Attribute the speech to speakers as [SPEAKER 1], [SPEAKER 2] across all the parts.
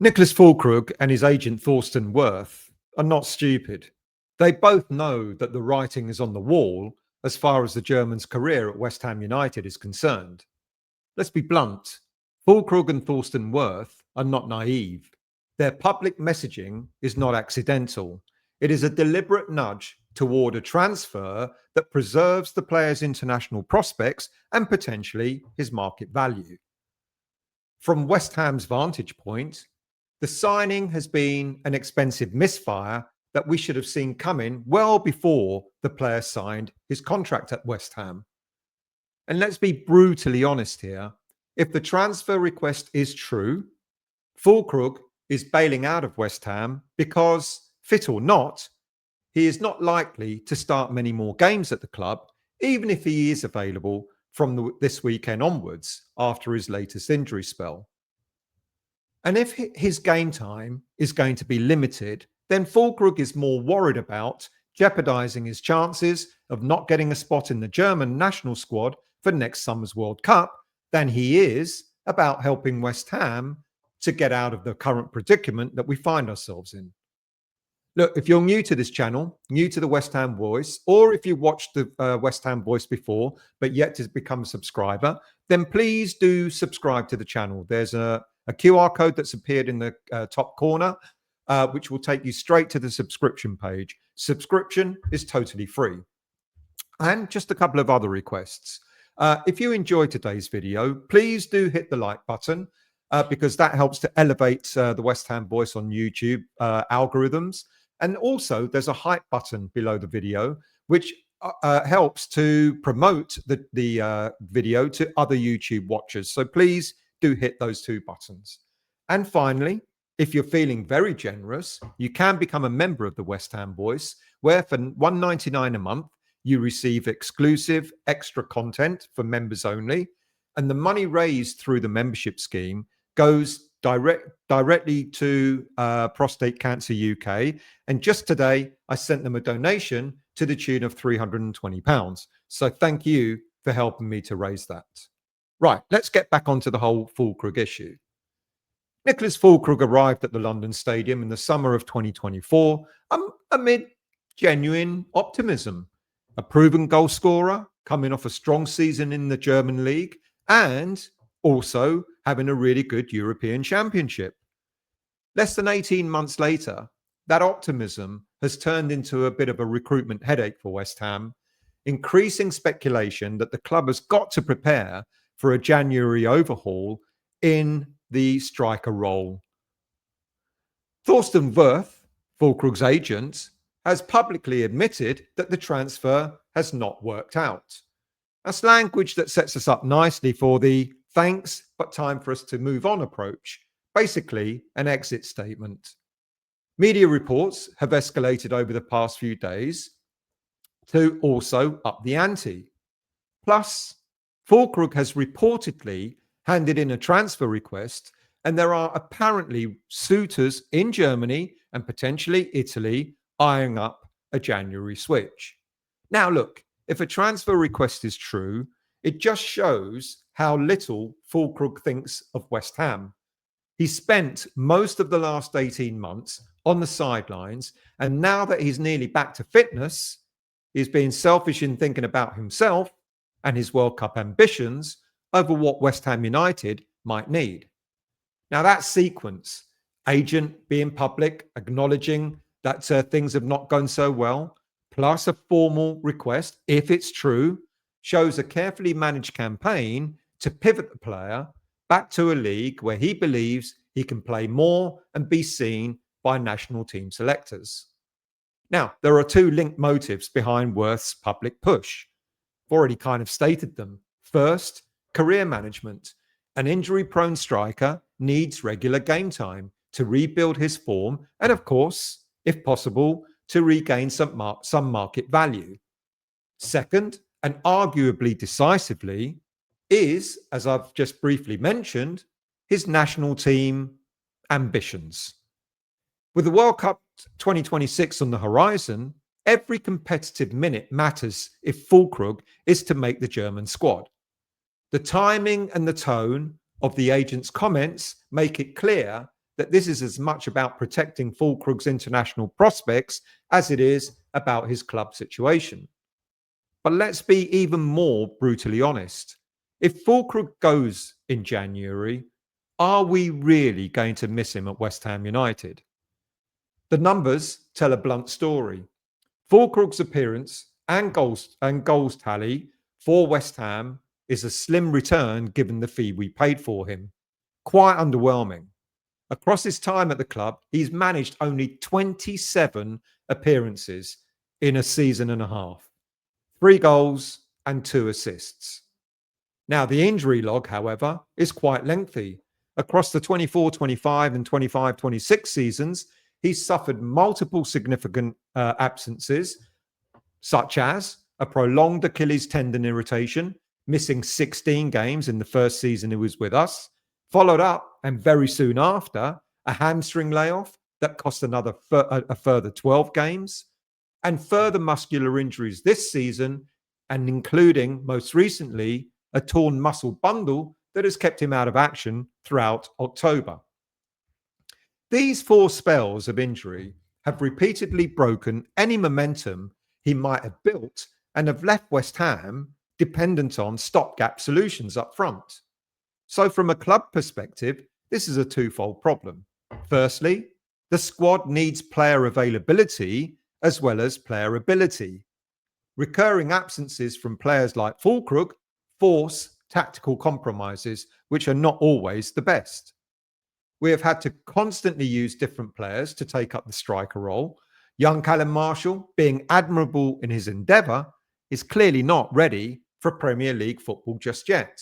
[SPEAKER 1] Niklas Fullkrug and his agent Thorsten Wirth are not stupid. They both know that the writing is on the wall as far as the German's career at West Ham United is concerned. Let's be blunt. Fulkrug and Thorsten Wirth are not naive. Their public messaging is not accidental. It is a deliberate nudge toward a transfer that preserves the player's international prospects and potentially his market value. From West Ham's vantage point, the signing has been an expensive misfire that we should have seen coming well before the player signed his contract at West Ham. And let's be brutally honest here. If the transfer request is true, Fulkrug is bailing out of West Ham because, fit or not, he is not likely to start many more games at the club, even if he is available from this weekend onwards after his latest injury spell. And if his game time is going to be limited, then Fulkrug is more worried about jeopardizing his chances of not getting a spot in the German national squad for next summer's World Cup than he is about helping West Ham to get out of the current predicament that we find ourselves in. Look, if you're new to this channel, new to the West Ham Voice, or if you watched the West Ham Voice before, but yet to become a subscriber, then please do subscribe to the channel. There's a QR code that's appeared in the top corner, which will take you straight to the subscription page. Subscription is totally free. And just a couple of other requests. If you enjoyed today's video, please do hit the like button because that helps to elevate the West Ham Voice on YouTube algorithms. And also, there's a hype button below the video, which helps to promote the video to other YouTube watchers. So please do hit those two buttons. And finally, if you're feeling very generous, you can become a member of the West Ham Voice, where for $1.99 a month, you receive exclusive extra content for members only. And the money raised through the membership scheme goes directly to Prostate Cancer UK. And just today, I sent them a donation to the tune of £320. So thank you for helping me to raise that. Right, let's get back onto the whole Fulkrug issue. Niklas Fullkrug arrived at the London Stadium in the summer of 2024 amid genuine optimism. A proven goal scorer, coming off a strong season in the German league, and also having a really good European Championship. Less than 18 months later, that optimism has turned into a bit of a recruitment headache for West Ham, increasing speculation that the club has got to prepare for a January overhaul in the striker role. Thorsten Wirth, Fulkrug's agent, has publicly admitted that the transfer has not worked out. That's language that sets us up nicely for the thanks, but time for us to move on approach, basically an exit statement. Media reports have escalated over the past few days to also up the ante. Plus, Fulkrug has reportedly handed in a transfer request, and there are apparently suitors in Germany and potentially Italy eyeing up a January switch. Now, look, if a transfer request is true, it just shows how little Fulkrug thinks of West Ham. He spent most of the last 18 months on the sidelines, and now that he's nearly back to fitness, he's being selfish in thinking about himself and his World Cup ambitions over what West Ham United might need. Now, that sequence, agent being public, acknowledging that things have not gone so well, plus a formal request, if it's true, shows a carefully managed campaign to pivot the player back to a league where he believes he can play more and be seen by national team selectors. Now, there are two linked motives behind Wirth's public push. I've already kind of stated them. First, career management. An injury-prone striker needs regular game time to rebuild his form and, of course, if possible, to regain some market value. Second, and arguably decisively, is, as I've just briefly mentioned, his national team ambitions. With the World Cup 2026 on the horizon, every competitive minute matters if Fulkrug is to make the German squad. The timing and the tone of the agent's comments make it clear that this is as much about protecting Fulkrug's international prospects as it is about his club situation. But let's be even more brutally honest. If Fulkrug goes in January, are we really going to miss him at West Ham United? The numbers tell a blunt story. Fulkrug's appearance and goals tally for West Ham is a slim return given the fee we paid for him. Quite underwhelming. Across his time at the club, he's managed only 27 appearances in a season and a half. 3 goals and 2 assists. Now, the injury log, however, is quite lengthy. Across the 24-25 and 25-26 seasons, he's suffered multiple significant absences, such as a prolonged Achilles tendon irritation, missing 16 games in the first season he was with us, followed up, and very soon after, a hamstring layoff that cost a further 12 games, and further muscular injuries this season, and including, most recently, a torn muscle bundle that has kept him out of action throughout October. These 4 spells of injury have repeatedly broken any momentum he might have built and have left West Ham dependent on stopgap solutions up front. So from a club perspective, this is a twofold problem. Firstly, the squad needs player availability as well as player ability. Recurring absences from players like Fulkrug force tactical compromises, which are not always the best. We have had to constantly use different players to take up the striker role. Young Callum Marshall, being admirable in his endeavour, is clearly not ready for Premier League football just yet.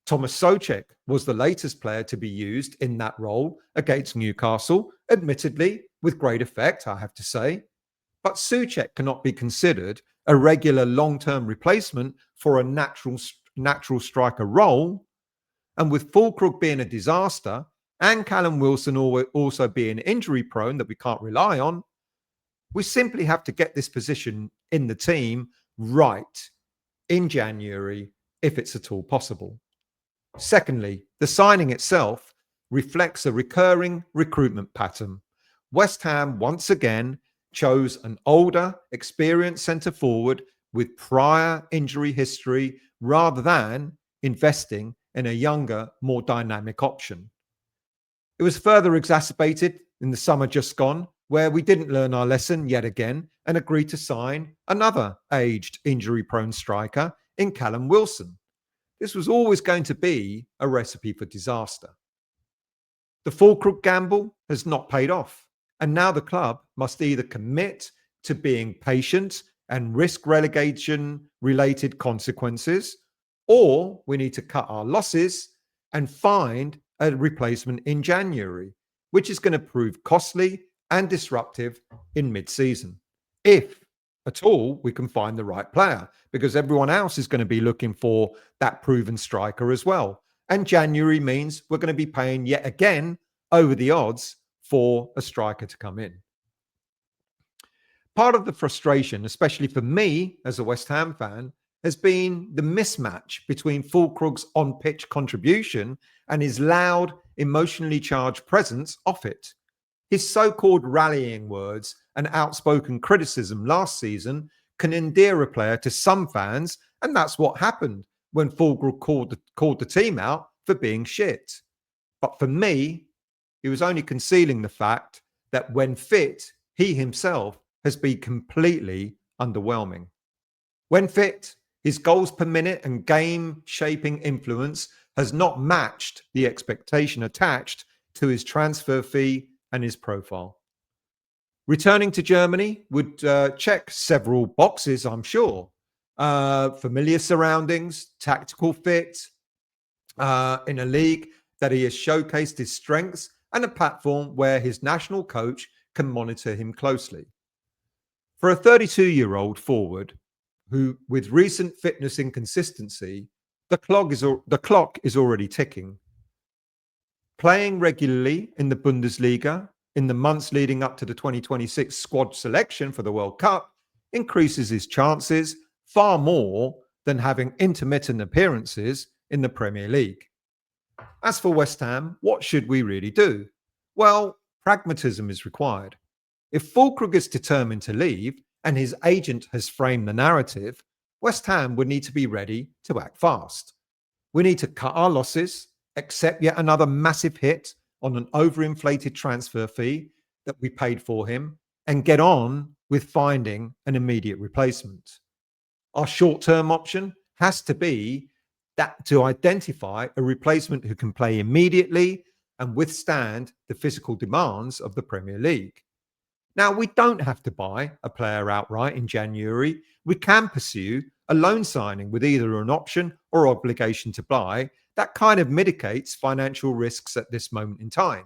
[SPEAKER 1] Thomas Souček was the latest player to be used in that role against Newcastle, admittedly with great effect, I have to say. But Souček cannot be considered a regular long-term replacement for a natural striker role. And with Fulkrug being a disaster and Callum Wilson also being injury-prone that we can't rely on, we simply have to get this position in the team right in January, if it's at all possible. Secondly, the signing itself reflects a recurring recruitment pattern. West Ham once again chose an older, experienced centre-forward with prior injury history rather than investing in a younger, more dynamic option. It was further exacerbated in the summer just gone, where we didn't learn our lesson yet again and agreed to sign another aged, injury-prone striker in Callum Wilson. This was always going to be a recipe for disaster. The Fulkrug gamble has not paid off, and now the club must either commit to being patient and risk relegation-related consequences, or we need to cut our losses and find a replacement in January, which is going to prove costly and disruptive in mid-season. If at all we can find the right player, because everyone else is going to be looking for that proven striker as well. And January means we're going to be paying yet again over the odds for a striker to come in. Part of the frustration, especially for me as a West Ham fan, has been the mismatch between Fulkrug's on-pitch contribution and his loud, emotionally charged presence off it. His so-called rallying words and outspoken criticism last season can endear a player to some fans, and that's what happened when Fulkrug called the team out for being shit. But for me, he was only concealing the fact that when fit, he himself has been completely underwhelming. When fit, his goals per minute and game-shaping influence has not matched the expectation attached to his transfer fee and his profile. Returning to Germany would check several boxes, I'm sure. Familiar surroundings, tactical fit, in a league that he has showcased his strengths, and a platform where his national coach can monitor him closely. For a 32-year-old forward who, with recent fitness inconsistency, the clock is already ticking. Playing regularly in the Bundesliga in the months leading up to the 2026 squad selection for the World Cup increases his chances far more than having intermittent appearances in the Premier League. As for West Ham, what should we really do? Well, pragmatism is required. If Fulkrug is determined to leave and his agent has framed the narrative, West Ham would need to be ready to act fast. We need to cut our losses, accept yet another massive hit on an overinflated transfer fee that we paid for him, and get on with finding an immediate replacement. Our short term option has to be that to identify a replacement who can play immediately and withstand the physical demands of the Premier League. Now, we don't have to buy a player outright in January. We can pursue a loan signing with either an option or obligation to buy. That kind of mitigates financial risks at this moment in time.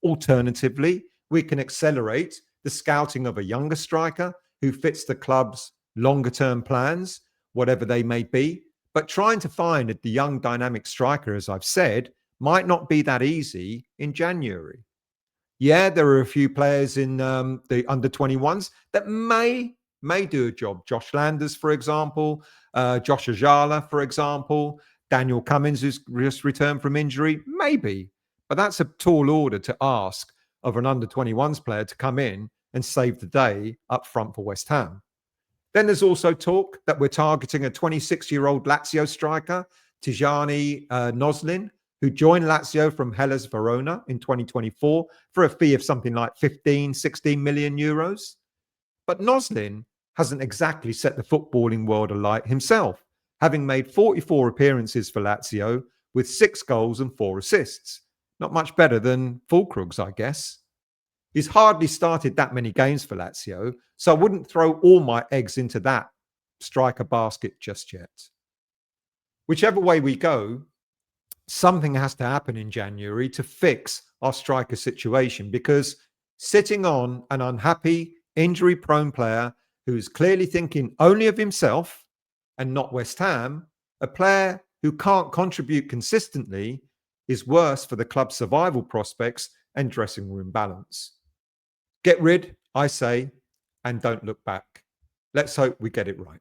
[SPEAKER 1] Alternatively, we can accelerate the scouting of a younger striker who fits the club's longer term plans, whatever they may be. But trying to find the young dynamic striker, as I've said, might not be that easy in January. Yeah, there are a few players in the under 21s that may do a job. Josh Landers, for example, Josh Ajala, for example, Daniel Cummins, who's just returned from injury, maybe. But that's a tall order to ask of an under 21s player to come in and save the day up front for West Ham. Then there's also talk that we're targeting a 26-year-old Lazio striker, Tijani Noslin, who joined Lazio from Hellas Verona in 2024 for a fee of something like 15, 16 million euros. But Noslin hasn't exactly set the footballing world alight himself, having made 44 appearances for Lazio with 6 goals and 4 assists. Not much better than Fulkrug's, I guess. He's hardly started that many games for Lazio, so I wouldn't throw all my eggs into that striker basket just yet. Whichever way we go, something has to happen in January to fix our striker situation, because sitting on an unhappy, injury prone player who is clearly thinking only of himself and not West Ham, a player who can't contribute consistently, is worse for the club's survival prospects and dressing room balance. Get rid, I say, and don't look back. Let's hope we get it right.